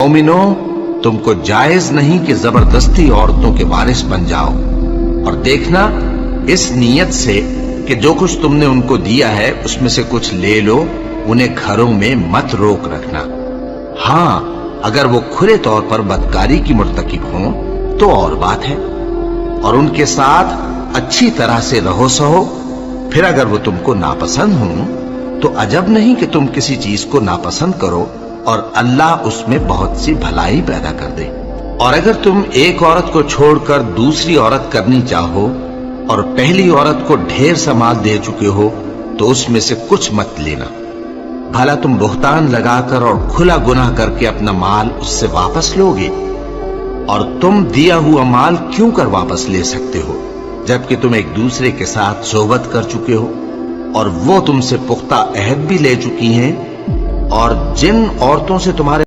مومنو، تم کو جائز نہیں کہ زبردستی عورتوں کے وارث بن جاؤ، اور دیکھنا اس نیت سے کہ جو کچھ تم نے ان کو دیا ہے اس میں سے کچھ لے لو، انہیں گھروں میں مت روک رکھنا۔ ہاں اگر وہ کھلے طور پر بدکاری کی مرتکب ہوں تو اور بات ہے، اور ان کے ساتھ اچھی طرح سے رہو سہو۔ پھر اگر وہ تم کو ناپسند ہوں تو عجب نہیں کہ تم کسی چیز کو ناپسند کرو اور اللہ اس میں بہت سی بھلائی پیدا کر دے۔ اور اگر تم ایک عورت کو چھوڑ کر دوسری عورت کرنی چاہو اور پہلی عورت کو ڈھیر سا مال دے چکے ہو تو اس میں سے کچھ مت لینا، بھلا تم بہتان لگا کر اور کھلا گناہ کر کے اپنا مال اس سے واپس لوگے؟ اور تم دیا ہوا مال کیوں کر واپس لے سکتے ہو جبکہ تم ایک دوسرے کے ساتھ صحبت کر چکے ہو اور وہ تم سے پختہ عہد بھی لے چکی ہیں، اور جن عورتوں سے تمہارے